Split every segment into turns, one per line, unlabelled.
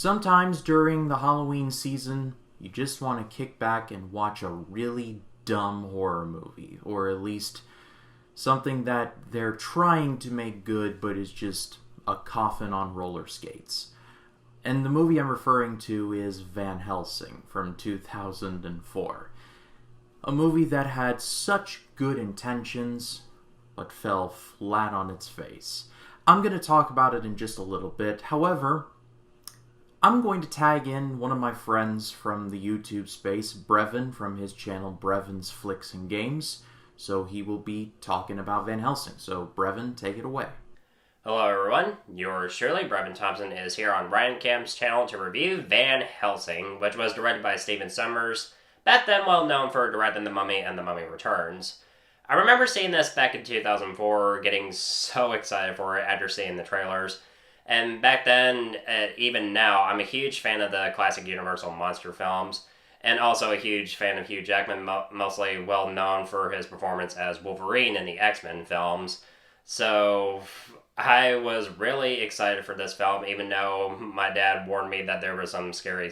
Sometimes during the Halloween season, you just want to kick back and watch a really dumb horror movie, or at least something that they're trying to make good but is just a coffin on roller skates. And the movie I'm referring to is Van Helsing from 2004. A movie that had such good intentions, but fell flat on its face. I'm going to talk about it in just a little bit. However, I'm going to tag in one of my friends from the YouTube space, Brevon, from his channel Brevon's Flicks and Games. So he will be talking about Van Helsing. So Brevon, take it away.
Hello everyone, yours truly, Brevon Thompson, is here on Ryan Camp's channel to review Van Helsing, which was directed by Stephen Sommers, back then well known for directing The Mummy and The Mummy Returns. I remember seeing this back in 2004, getting so excited for it after seeing the trailers. And back then, even now, I'm a huge fan of the classic Universal monster films, and also a huge fan of Hugh Jackman, mostly well known for his performance as Wolverine in the X-Men films. So I was really excited for this film, even though my dad warned me that there were some scary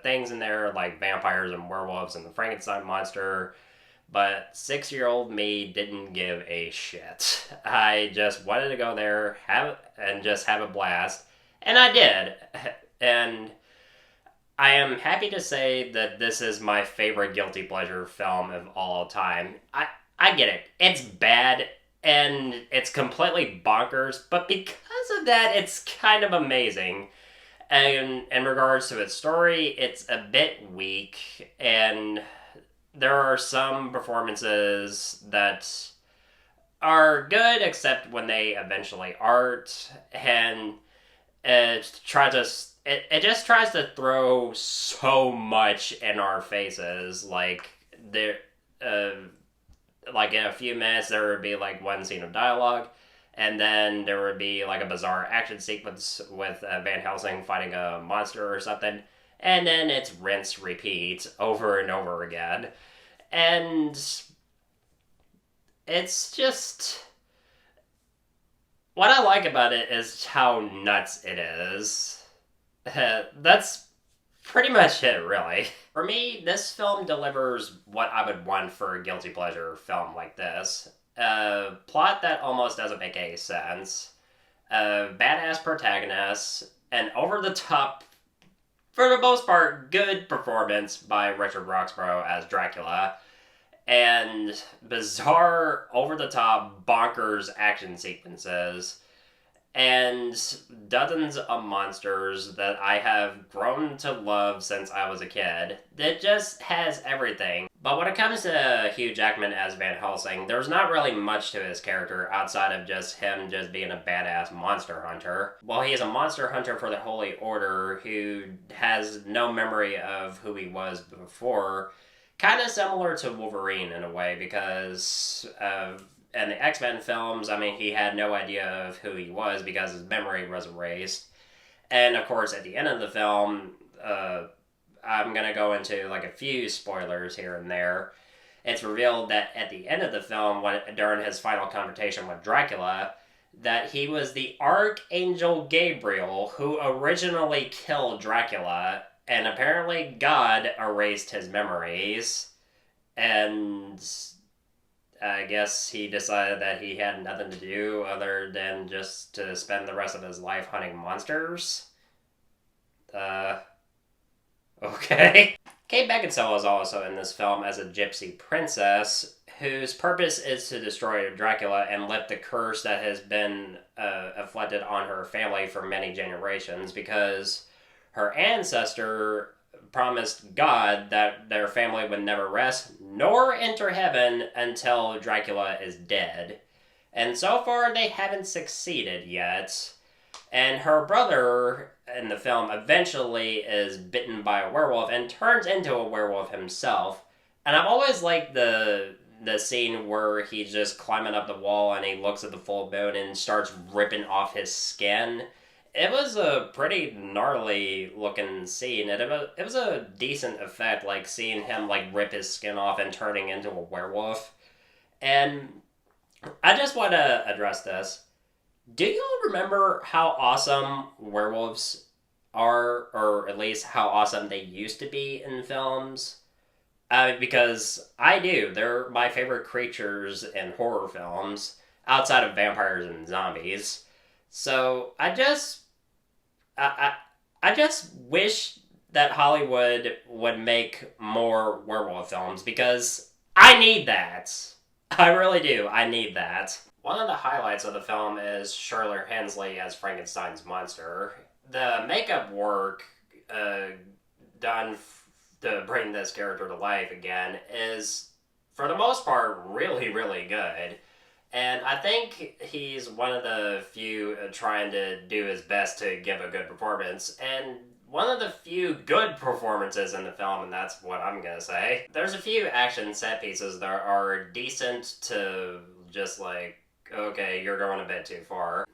things in there, like vampires and werewolves and the Frankenstein monster. But 6-year-old me didn't give a shit. I just wanted to go there, have a blast, and I did. And I am happy to say that this is my favorite guilty pleasure film of all time. I get it. It's bad, and it's completely bonkers, but because of that, it's kind of amazing. And in regards to its story, it's a bit weak, and there are some performances that are good, except when they eventually aren't, and it just tries to throw so much in our faces. Like like in a few minutes there would be like one scene of dialogue, and then there would be like a bizarre action sequence with Van Helsing fighting a monster or something, and then it's rinse repeat over and over again. And it's just, what I like about it is how nuts it is. That's pretty much it, really. For me, this film delivers what I would want for a guilty pleasure film like this. A plot that almost doesn't make any sense, a badass protagonist, an over-the-top, for the most part, good performance by Richard Roxburgh as Dracula, and bizarre, over-the-top, bonkers action sequences, and dozens of monsters that I have grown to love since I was a kid. It just has everything. But when it comes to Hugh Jackman as Van Helsing, there's not really much to his character outside of just him just being a badass monster hunter. Well, he is a monster hunter for the Holy Order who has no memory of who he was before. Kind of similar to Wolverine in a way, because in the X-Men films, I mean, he had no idea of who he was because his memory was erased. And of course, at the end of the film, I'm going to go into like a few spoilers here and there. It's revealed that at the end of the film, during his final confrontation with Dracula, that he was the Archangel Gabriel who originally killed Dracula, and apparently God erased his memories, and I guess he decided that he had nothing to do other than just to spend the rest of his life hunting monsters. Okay. Kate Beckinsale is also in this film as a gypsy princess whose purpose is to destroy Dracula and lift the curse that has been afflicted on her family for many generations, because her ancestor promised God that their family would never rest nor enter heaven until Dracula is dead. And so far they haven't succeeded yet. And her brother in the film eventually is bitten by a werewolf and turns into a werewolf himself. And I've always liked the scene where he's just climbing up the wall and he looks at the full moon and starts ripping off his skin. It was a pretty gnarly looking scene. It was a decent effect, like seeing him like rip his skin off and turning into a werewolf. And I just want to address this. Do you all remember how awesome werewolves are, or at least how awesome they used to be in films. Because I do. They're my favorite creatures in horror films, outside of vampires and zombies. So I, I just wish that Hollywood would make more werewolf films because I need that. I really do. I need that. One of the highlights of the film is Shirley Hensley as Frankenstein's monster. The makeup work done to bring this character to life again is, for the most part, really, really good. And I think he's one of the few trying to do his best to give a good performance. And one of the few good performances in the film, and that's what I'm gonna say. There's a few action set pieces that are decent to just like, okay, you're going a bit too far.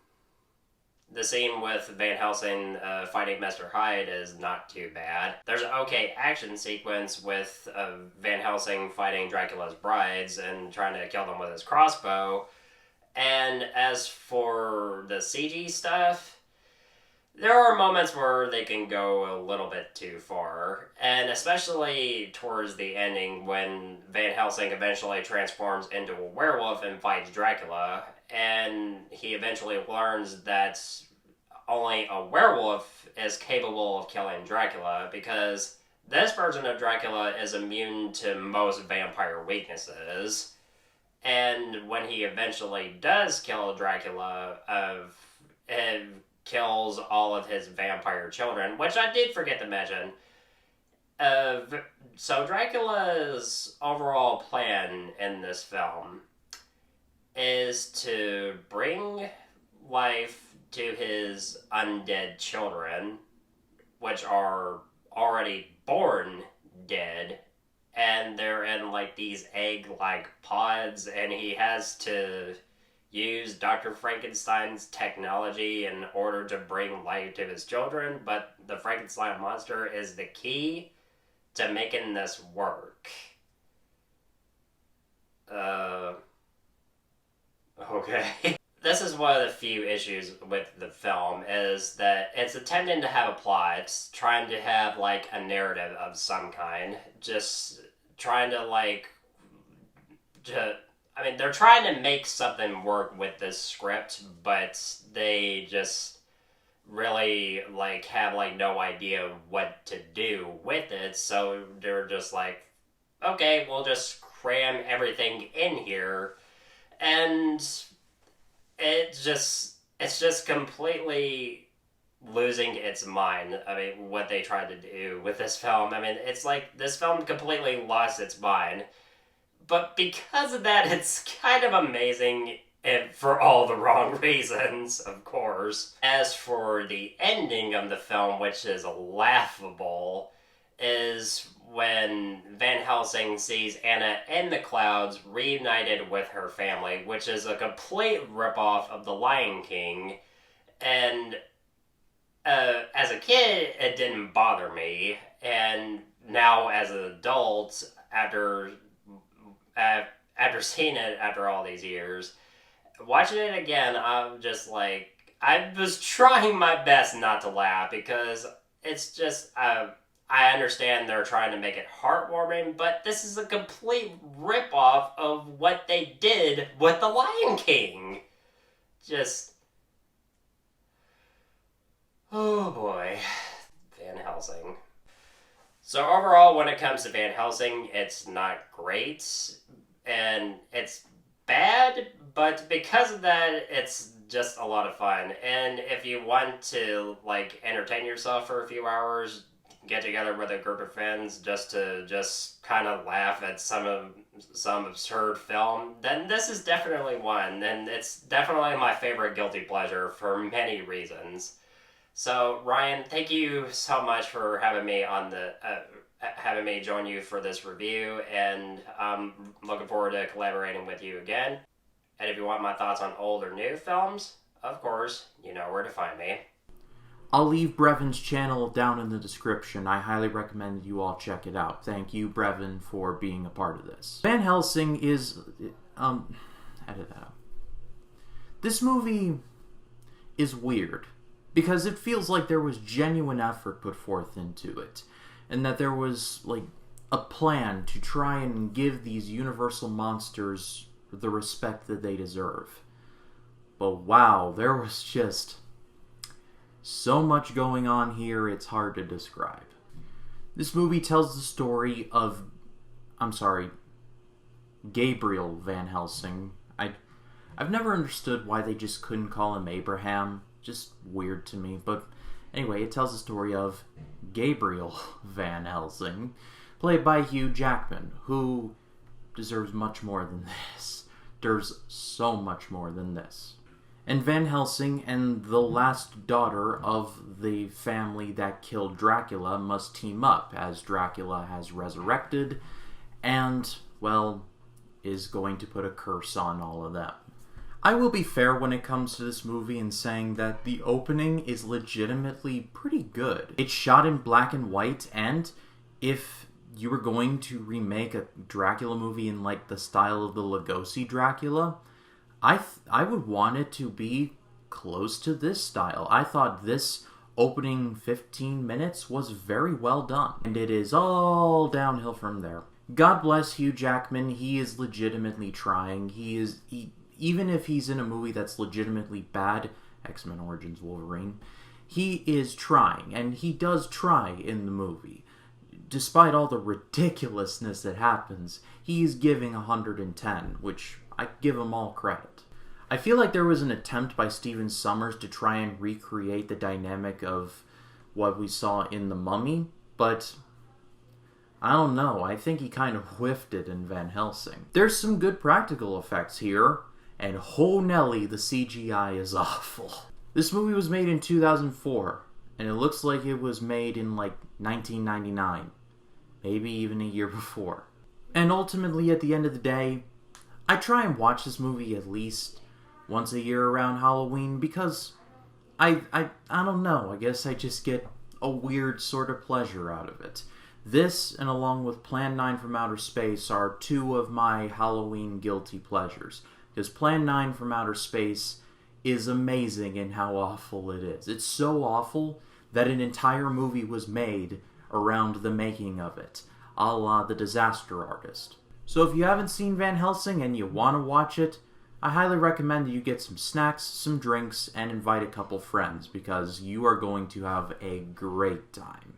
The scene with Van Helsing fighting Mr. Hyde is not too bad. There's an okay action sequence with Van Helsing fighting Dracula's brides and trying to kill them with his crossbow. And as for the CG stuff, there are moments where they can go a little bit too far. And especially towards the ending when Van Helsing eventually transforms into a werewolf and fights Dracula. And he eventually learns that only a werewolf is capable of killing Dracula because this version of Dracula is immune to most vampire weaknesses. And when he eventually does kill Dracula, it kills all of his vampire children, which I did forget to mention. So Dracula's overall plan in this film is to bring life to his undead children, which are already born dead, and they're in like these egg-like pods, and he has to use Dr. Frankenstein's technology in order to bring life to his children, but the Frankenstein monster is the key to making this work. Okay. This is one of the few issues with the film, is that it's attempting to have a plot. It's trying to have, like, a narrative of some kind. Just trying to, like... they're trying to make something work with this script, but they just really, like, have, like, no idea what to do with it, so they're just like, okay, we'll just cram everything in here, and it's just completely losing its mind. I mean, what they tried to do with this film. I mean, it's like this film completely lost its mind. But because of that, it's kind of amazing, and for all the wrong reasons, of course. As for the ending of the film, which is laughable, is when Van Helsing sees Anna in the clouds reunited with her family, which is a complete ripoff of The Lion King. And as a kid, it didn't bother me. And now as an adult, after seeing it after all these years, watching it again, I'm just like, I was trying my best not to laugh because it's just, I understand they're trying to make it heartwarming, but this is a complete ripoff of what they did with The Lion King. Just, oh boy, Van Helsing. So overall, when it comes to Van Helsing, it's not great, and it's bad, but because of that, it's just a lot of fun. And if you want to, like, entertain yourself for a few hours, get together with a group of friends just to kind of laugh at some absurd film, then this is definitely one, and it's definitely my favorite guilty pleasure for many reasons. So Ryan, thank you so much for having me on having me join you for this review, and I'm looking forward to collaborating with you again. And if you want my thoughts on old or new films, of course, you know where to find me.
I'll leave Brevon's channel down in the description. I highly recommend you all check it out. Thank you, Brevon, for being a part of this. Van Helsing is... edit that out. This movie is weird. because it feels like there was genuine effort put forth into it, and that there was, like, a plan to try and give these universal monsters the respect that they deserve. But wow, there was just so much going on here, it's hard to describe. This movie tells the story of, Gabriel Van Helsing. I've never understood why they just couldn't call him Abraham. Just weird to me. But anyway, it tells the story of Gabriel Van Helsing, played by Hugh Jackman, who deserves much more than this. Deserves so much more than this. And Van Helsing and the last daughter of the family that killed Dracula must team up, as Dracula has resurrected and, well, is going to put a curse on all of them. I will be fair when it comes to this movie in saying that the opening is legitimately pretty good. It's shot in black and white, and if you were going to remake a Dracula movie in, like, the style of the Lugosi Dracula, I would want it to be close to this style. I thought this opening 15 minutes was very well done, and it is all downhill from there. God bless Hugh Jackman. He is legitimately trying. Even if he's in a movie that's legitimately bad, X-Men Origins Wolverine, he is trying, and he does try in the movie. Despite all the ridiculousness that happens, he's giving 110, which I give him all credit. I feel like there was an attempt by Stephen Sommers to try and recreate the dynamic of what we saw in The Mummy, but I don't know, I think he kind of whiffed it in Van Helsing. There's some good practical effects here, and ho Nelly, the CGI is awful. This movie was made in 2004, and it looks like it was made in, like, 1999. Maybe even a year before. And ultimately, at the end of the day, I try and watch this movie at least once a year around Halloween, because I don't know, I guess I just get a weird sort of pleasure out of it. This, and along with Plan 9 from Outer Space, are two of my Halloween guilty pleasures. Because Plan 9 from Outer Space is amazing in how awful it is. It's so awful that an entire movie was made around the making of it, a la The Disaster Artist. So if you haven't seen Van Helsing and you want to watch it, I highly recommend that you get some snacks, some drinks, and invite a couple friends, because you are going to have a great time.